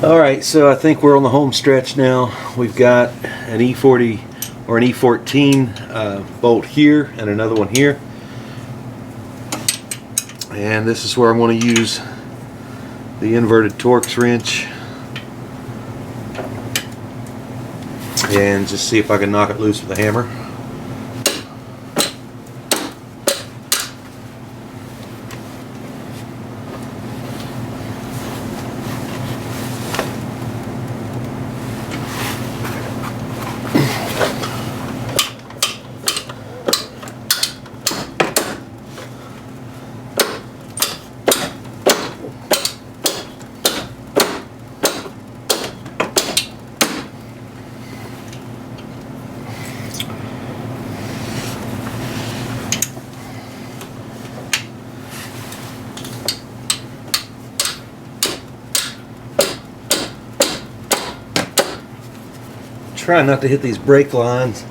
Alright, so I think we're on the home stretch now. We've got an E40 or an E14 bolt here and another one here. And this is where I'm going to use the inverted Torx wrench and just see if I can knock it loose with a hammer. Try not to hit these brake lines.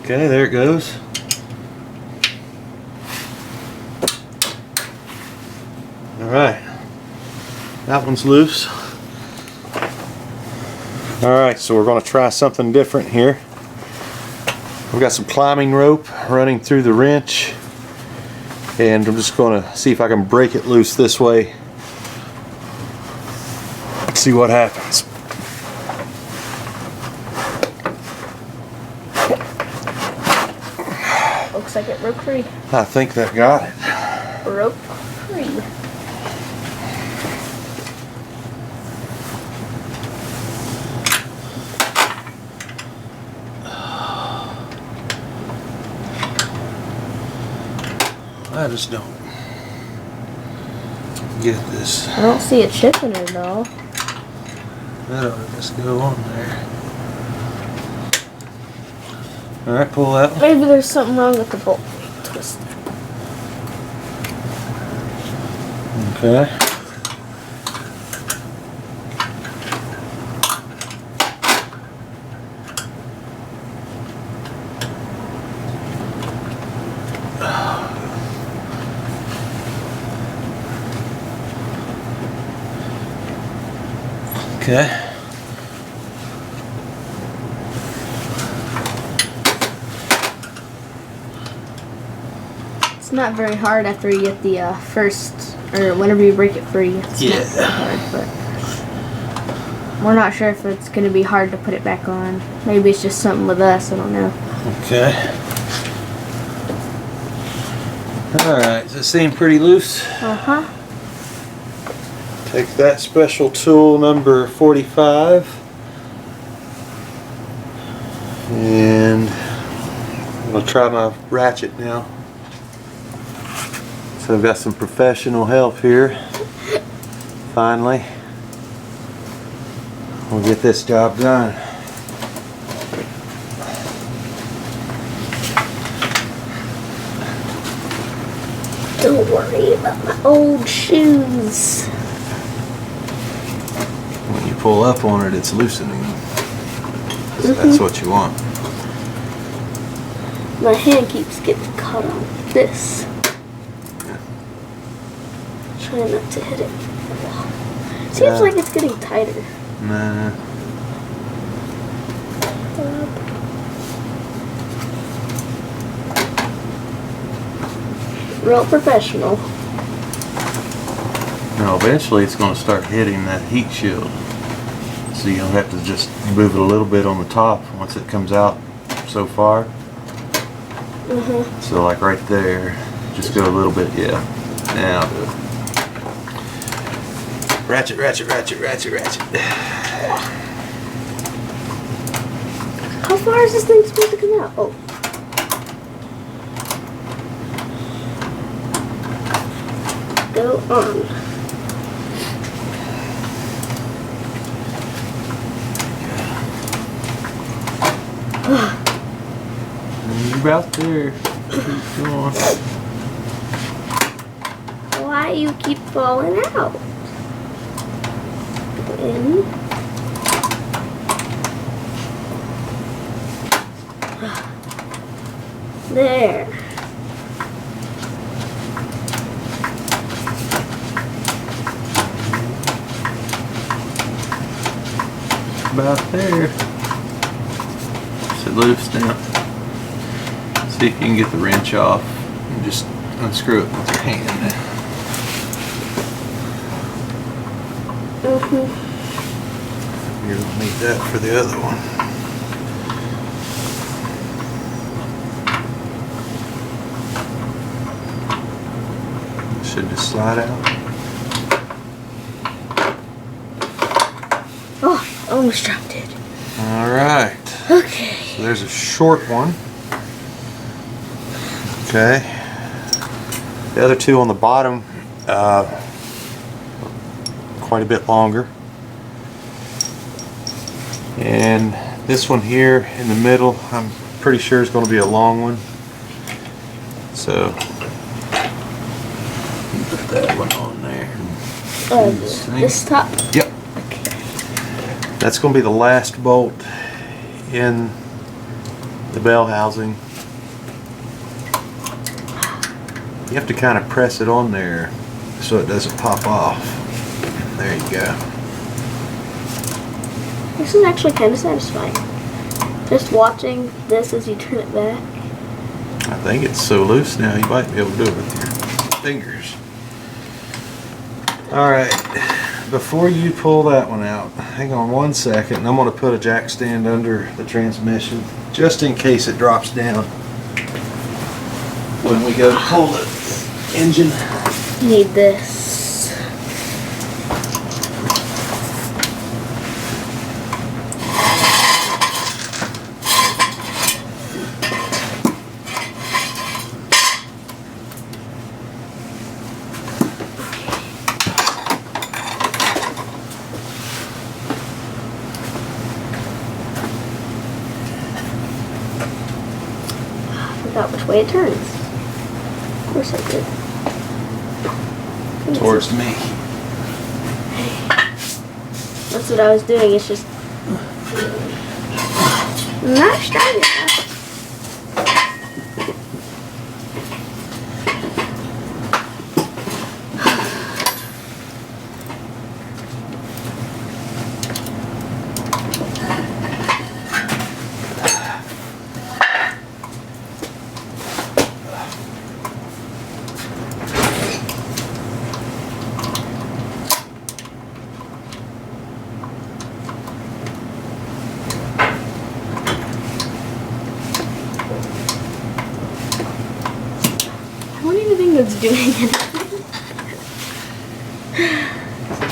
Okay, there it goes. Alright, that one's loose. Alright, so we're going to try something different here. We've got some climbing rope running through the wrench, and I'm just going to see if I can break it loose this way. See what happens. Looks like it broke free. I think that got it. Broke free. I just don't get this. I don't see a chip in it at all. That ought to just go on there. Alright, pull that one. Maybe there's something wrong with the bolt twist. Okay. Okay. It's not very hard after you get the first, or whenever you break it free. It's not very hard, but we're not sure if it's going to be hard to put it back on. Maybe it's just something with us. I don't know. Okay. Alright, does it seem pretty loose? Uh-huh. Take that special tool number 45 and I'm going to try my ratchet now. So I've got some professional help here. Finally, we'll get this job done. Don't worry about my old shoes. When you pull up on it, it's loosening. So that's what you want. My hand keeps getting caught on this. Yeah. Trying not to hit it. Seems like it's getting tighter. Nah. Real professional. No, eventually it's going to start hitting that heat shield. So you'll have to just move it a little bit on the top once it comes out so far. So like right there, just go a little bit, yeah. Now I'll do it. Ratchet, ratchet, ratchet, ratchet, ratchet. How far is this thing supposed to come out? Oh. Go on. You're about there. Keep going. Why you keep falling out? In. There. about there. So loose now. See if you can get the wrench off and just unscrew it with your hand. You're gonna need that for the other one. Should just slide out. Oh, I almost dropped it. Alright. Okay. So there's a short one. Okay. The other two on the bottom, quite a bit longer. And this one here in the middle, I'm pretty sure is going to be a long one. So, put that one on there. This top? Yep. Okay. That's going to be the last bolt in the bell housing. You have to kind of press it on there so it doesn't pop off. There you go. This is actually kind of satisfying. Just watching this as you turn it back. I think it's so loose now you might be able to do it with your fingers. Alright, before you pull that one out, hang on one second, and I'm going to put a jack stand under the transmission just in case it drops down when we go to pull the engine. Need this. Forgot which way it turns. Of course I did. Towards me. That's what I was doing. It's just not strong enough. I don't even think it's doing anything.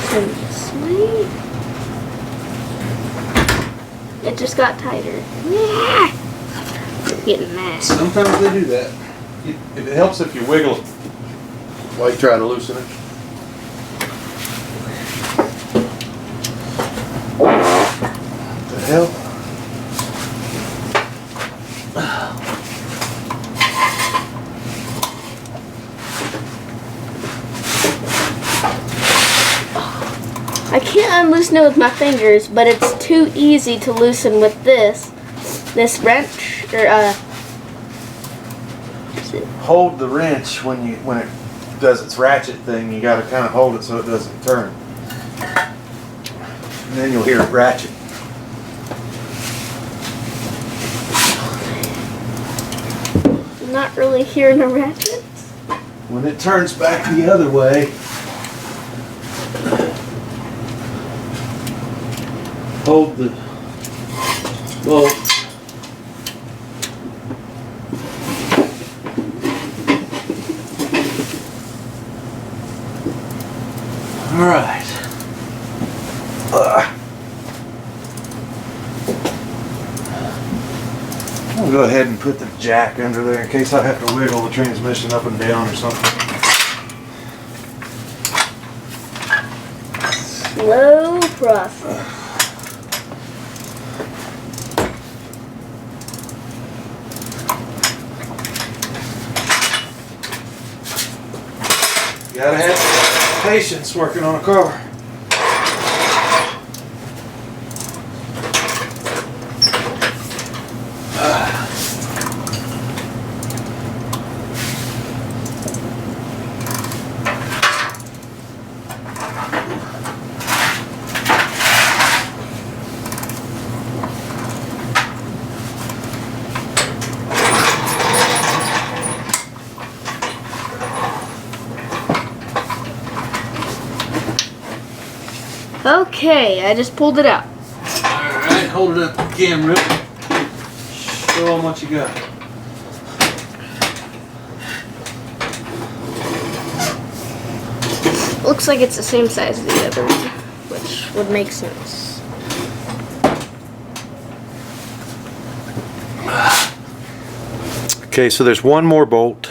Turn this way. It just got tighter. Yeah. Getting mad. Sometimes they do that. It helps if you wiggle it while you try to loosen it. What the hell? I can't unloosen it with my fingers, but it's too easy to loosen with this wrench or Hold the wrench when it does its ratchet thing. You got to kind of hold it so it doesn't turn, and then you'll hear it ratchet. I'm not really hearing a ratchet. When it turns back the other way, hold the bolt. All right. I'll go ahead and put the jack under there in case I have to wiggle the transmission up and down or something. Slow process. You gotta have patience working on a car. Okay, I just pulled it out. Alright, hold it up to the camera. Show them what you got. Looks like it's the same size as the other one, which would make sense. Okay, so there's one more bolt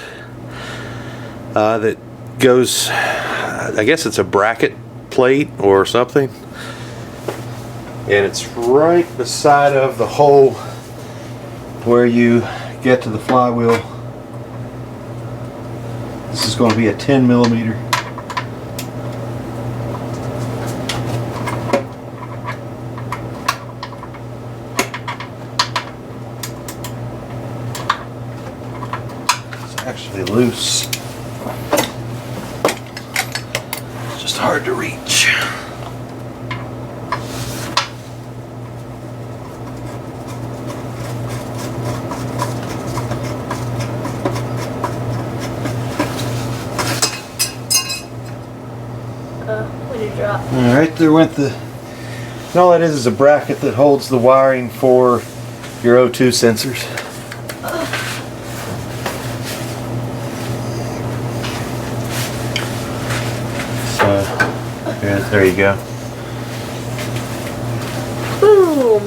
that goes, I guess it's a bracket plate or something, and it's right beside of the hole where you get to the flywheel. This is going to be a 10 millimeter. It's actually loose. It's just hard to reach. What did it drop? Alright, there went the... And all that is a bracket that holds the wiring for your O2 sensors. So, there you go. Boom!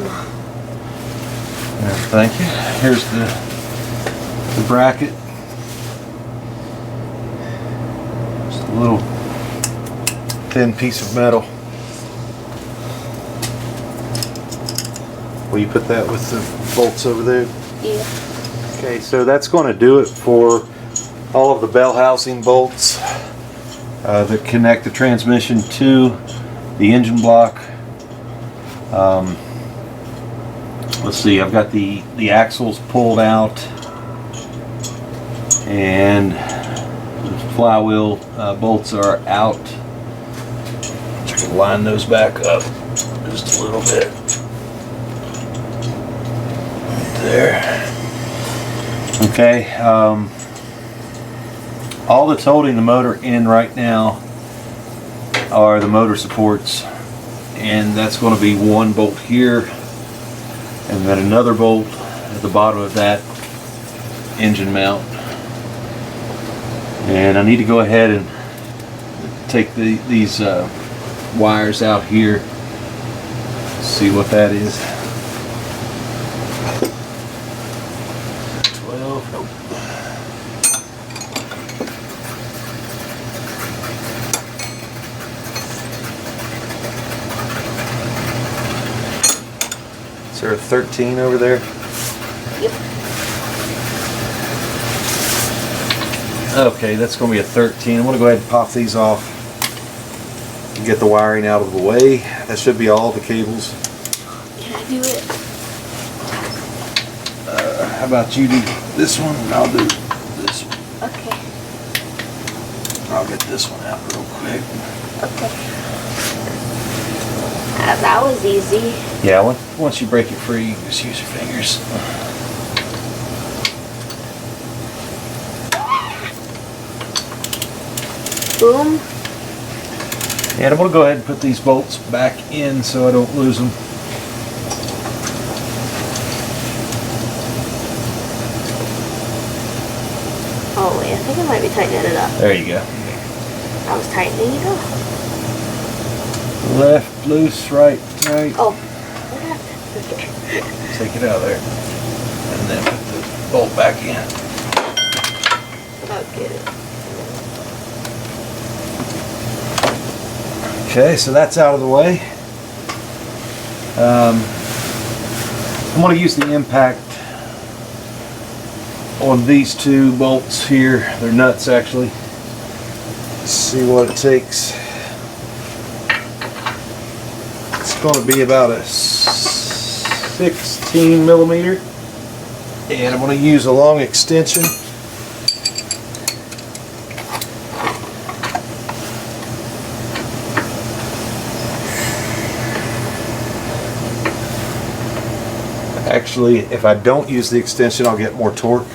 Thank you. Here's the bracket. Just a little thin piece of metal. Will you put that with the bolts over there? Yeah. Okay, so that's going to do it for all of the bell housing bolts that connect the transmission to the engine block. Let's see, I've got the axles pulled out, and the flywheel bolts are out. Just line those back up just a little bit. Right there. Okay, all that's holding the motor in right now are the motor supports, and that's going to be one bolt here, and then another bolt at the bottom of that engine mount. And I need to go ahead and take these wires out here, see what that is. 12, nope. Is there a 13 over there? Yep. Okay, that's going to be a 13. I'm going to go ahead and pop these off and get the wiring out of the way. That should be all the cables. Can I do it? How about you do this one and I'll do this one. Okay. I'll get this one out real quick. Okay. That was easy. Yeah, once you break it free, you can just use your fingers. Boom. And I'm going to go ahead and put these bolts back in so I don't lose them. Oh wait, I think I might be tightening it up. There you go. I was tightening it up. Left, loose, right, right. Oh. What happened? Okay. Take it out of there. And then put the bolt back in. I'll get it. Okay, so that's out of the way. I'm going to use the impact on these two bolts here. They're nuts, actually. Let's see what it takes. It's going to be about a 16 millimeter. And I'm going to use a long extension. Actually, if I don't use the extension, I'll get more torque.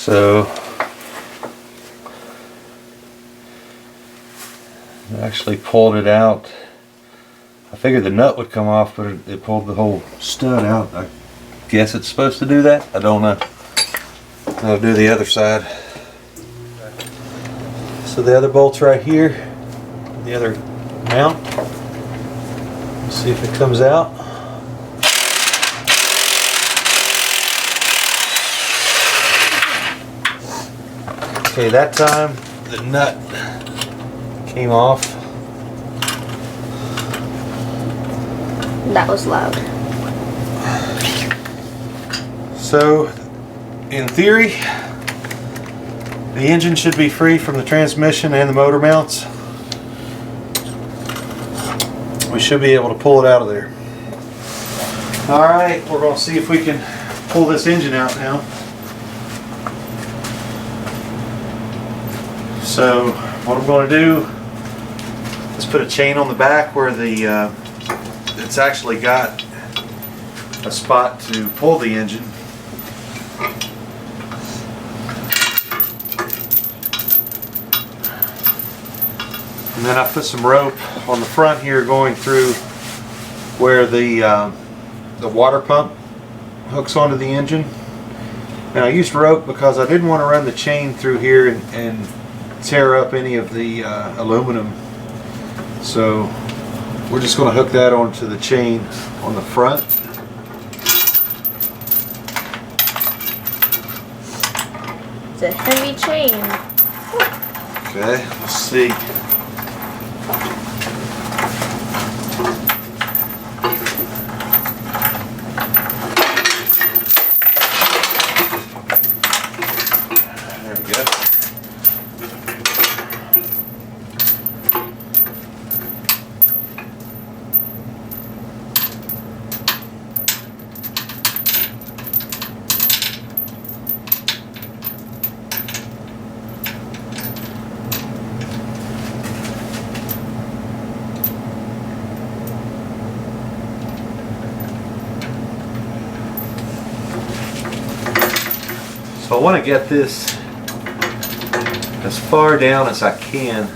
So I actually pulled it out. I figured the nut would come off, but it pulled the whole stud out. I guess it's supposed to do that. I don't know. I'll do the other side. So the other bolt's right here. The other mount. Let's see if it comes out. Okay, that time the nut came off. That was loud. So, in theory, the engine should be free from the transmission and the motor mounts. We should be able to pull it out of there. Alright, we're going to see if we can pull this engine out now. So, what I'm going to do is put a chain on the back where the it's actually got a spot to pull the engine. And then I put some rope on the front here going through where the water pump hooks onto the engine. And I used rope because I didn't want to run the chain through here and tear up any of the aluminum. So we're just going to hook that onto the chain on the front. It's a heavy chain. Okay, let's see. There we go. So I want to get this as far down as I can.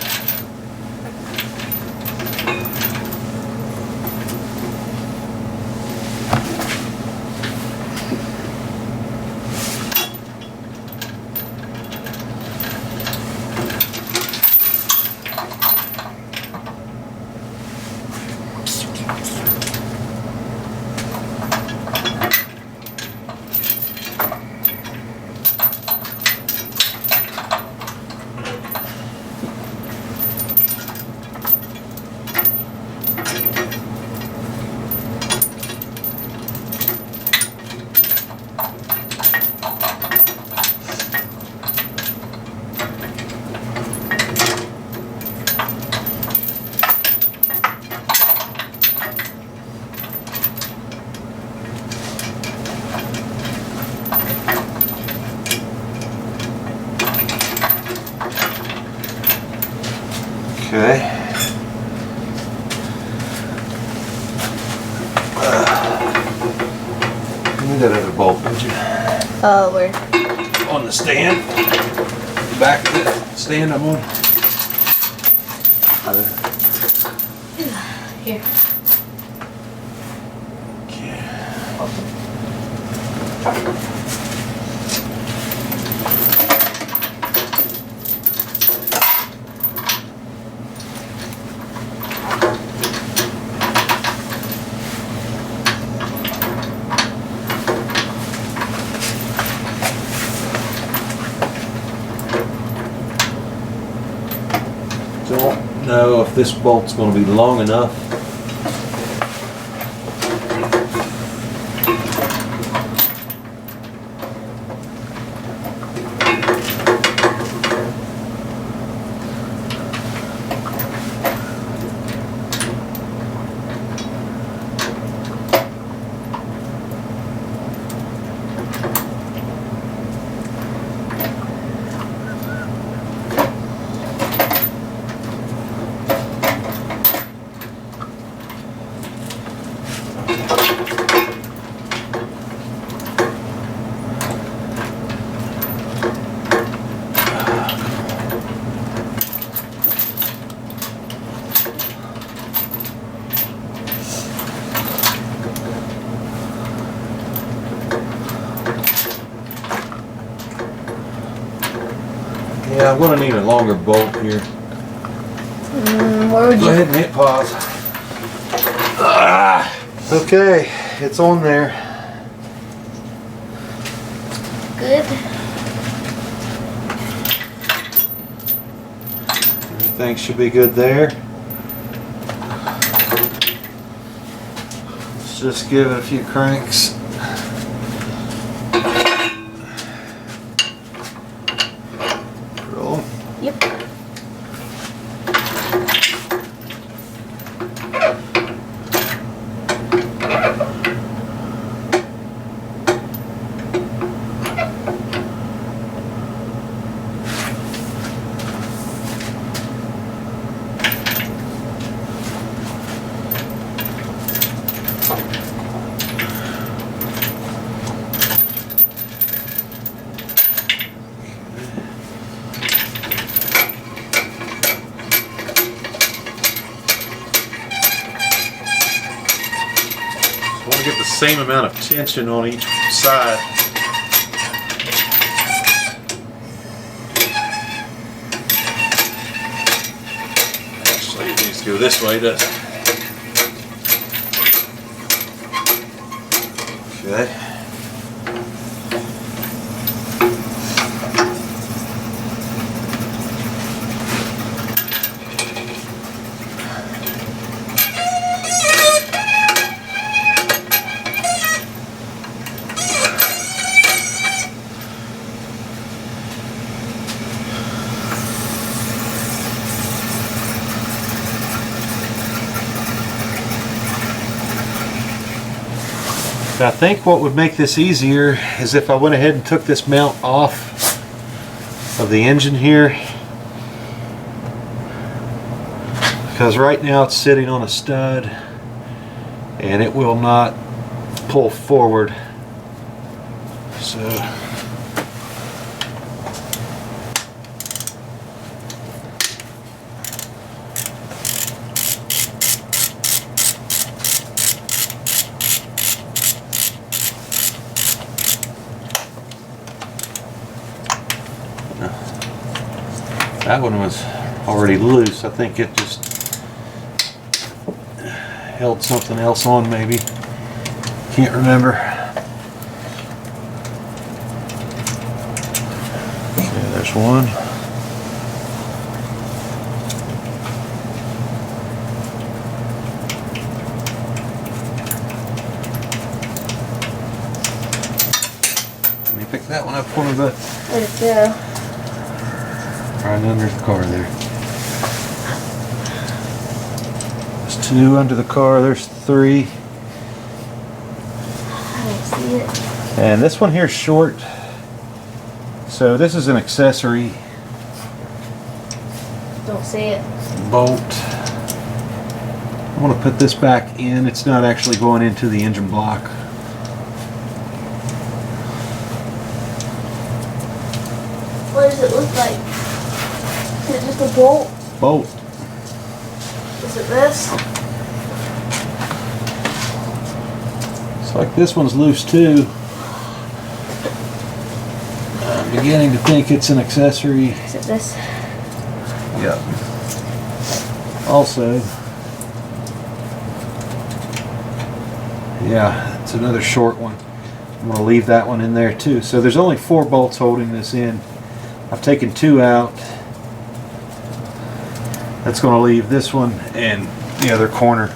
Okay. Give me that other bolt, would you? Where? On the stand. The back of the stand I'm on. Here. Don't know if this bolt's going to be long enough. Yeah, I'm gonna need a longer bolt here. Where would Go you? ahead and hit pause. Okay, it's on there. Good. Everything should be good there. Let's just give it a few cranks. Roll. Yep. I want to get the same amount of tension on each side. Actually, it needs to go this way, doesn't it? Okay. I think what would make this easier is if I went ahead and took this mount off of the engine here, because right now it's sitting on a stud and it will not pull forward. So that one was already loose. I think it just held something else on, maybe. Can't remember. Okay, there's one. Let me pick that one up for me, bud. Let it go. Right under the car there. There's two under the car, there's three. I don't see it. And this one here is short. So this is an accessory Don't see it. bolt. I want to put this back in. It's not actually going into the engine block. What does it look like? Is it just a bolt? Bolt. Is it this? It's like this one's loose too. I'm beginning to think it's an accessory. Is it this? Yep. Also, yeah, it's another short one. I'm going to leave that one in there too. So there's only 4 bolts holding this in. I've taken 2 out. That's going to leave this one and the other corner.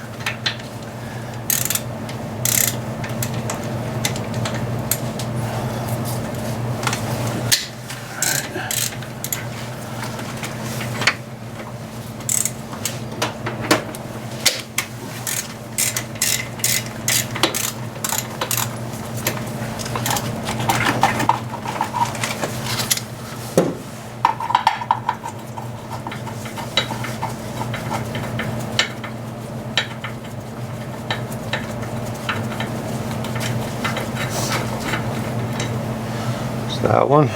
That one.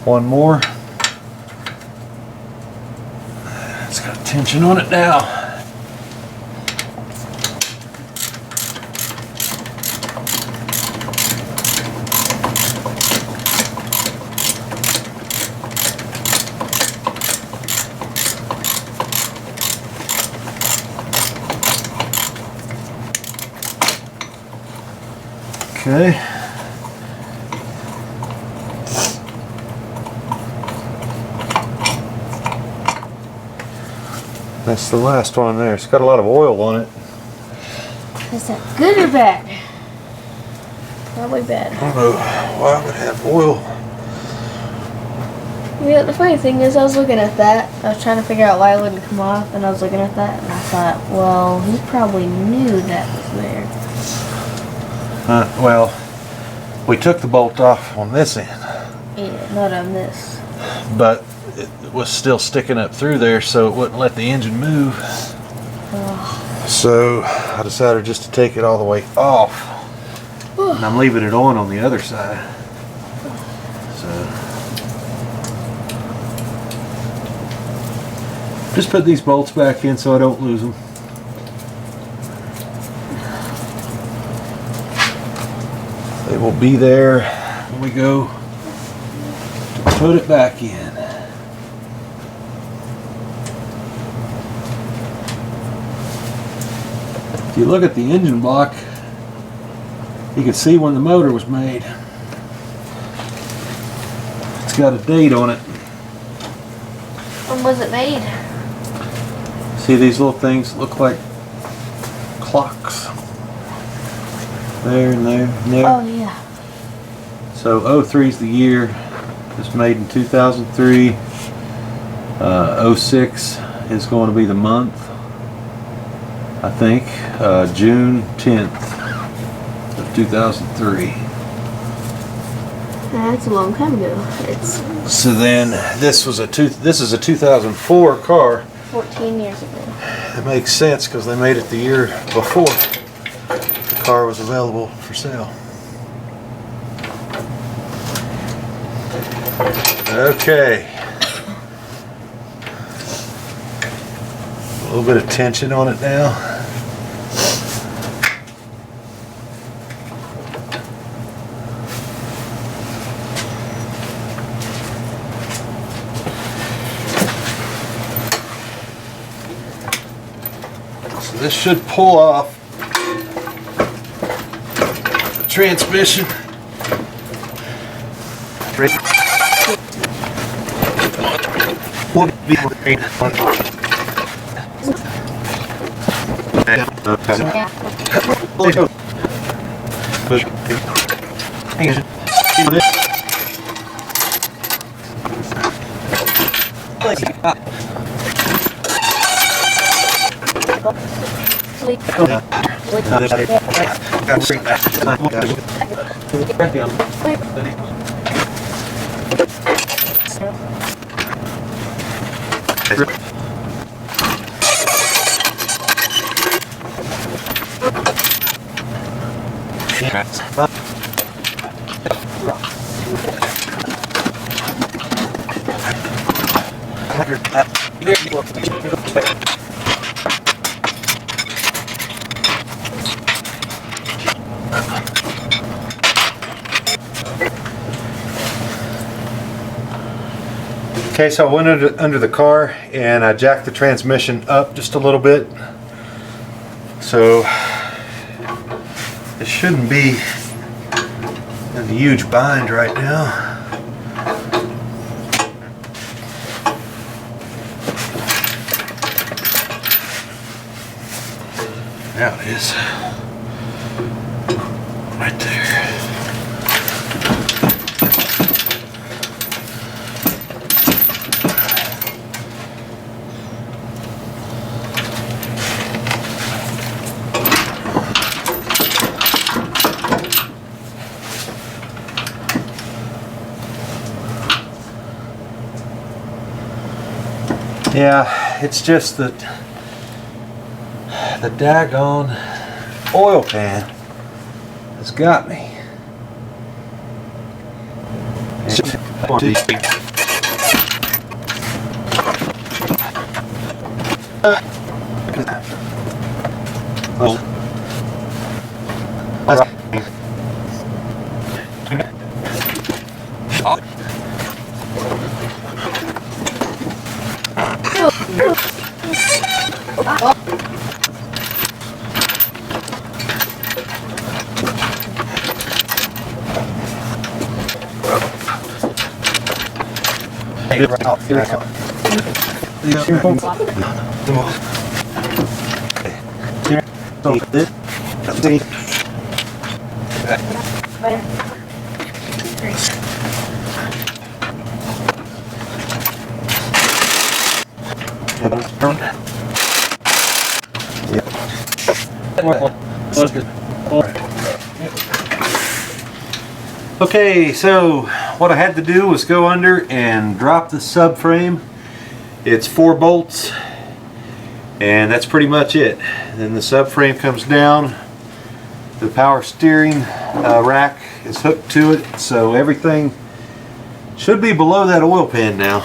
One more. It's got tension on it now. Okay. That's the last one there. It's got a lot of oil on it. Is that good or bad? Probably bad. I don't know why it would have oil. Yeah, the funny thing is I was looking at that. I was trying to figure out why it wouldn't come off, and I was looking at that, and I thought, well, he probably knew that was there. Well, we took the bolt off on this end, Yeah, not on this. but it was still sticking up through there, so it wouldn't let the engine move. Oh. So I decided just to take it all the way off. And I'm leaving it on the other side. So just put these bolts back in so I don't lose them. They will be there when we go to put it back in. If you look at the engine block, you can see when the motor was made. It's got a date on it. When was it made? See these little things look like clocks. There and there and there. Oh, yeah. So 03 is the year. It's made in 2003. 06 is going to be the month, I think. June 10th of 2003. That's a long time ago. It's So then this is a 2004 car. 14 years ago. It makes sense because they made it the year before the car was available for sale. Okay. A little bit of tension on it now. So this should pull off the transmission. Okay, so I went under the car and I jacked the transmission up just a little bit. So it shouldn't be in a huge bind right now. Now it is. Right there. Yeah, it's just that the daggone oil pan has got me. Okay, so what I had to do was go under and drop the subframe. It's 4 bolts, and that's pretty much it. Then the subframe comes down. The power steering rack is hooked to it, so everything should be below that oil pan now.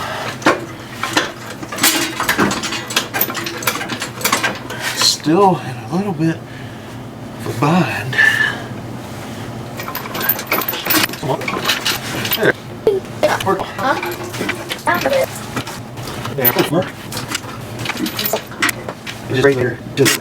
Still in a little bit of a bind. There. There. Work. Just right here. Just.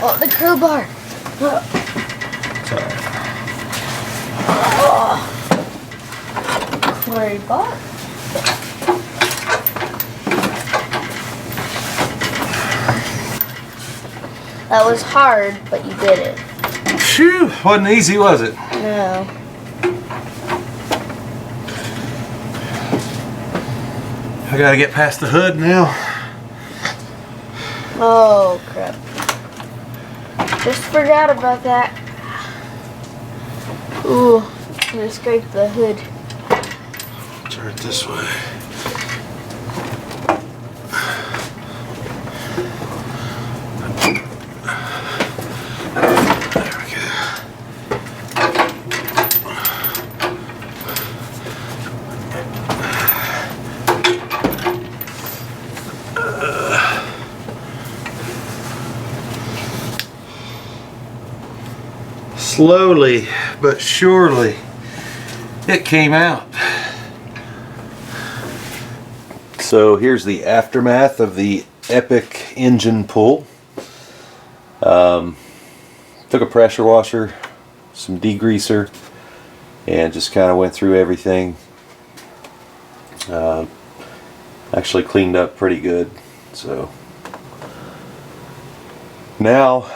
Oh, the crowbar. Sorry, bought. That was hard, but you did it. Phew, wasn't easy, was it? No. I gotta get past the hood now. Oh, crap. Just forgot about that. Ooh, I'm gonna scrape the hood. Turn it this way. There we go. Slowly but surely it came out. So here's the aftermath of the epic engine pull. Took a pressure washer, some degreaser, and just kind of went through everything. Actually cleaned up pretty good. So now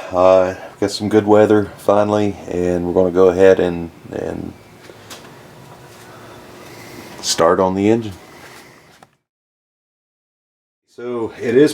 got some good weather finally, and we're going to go ahead and start on the engine. So it is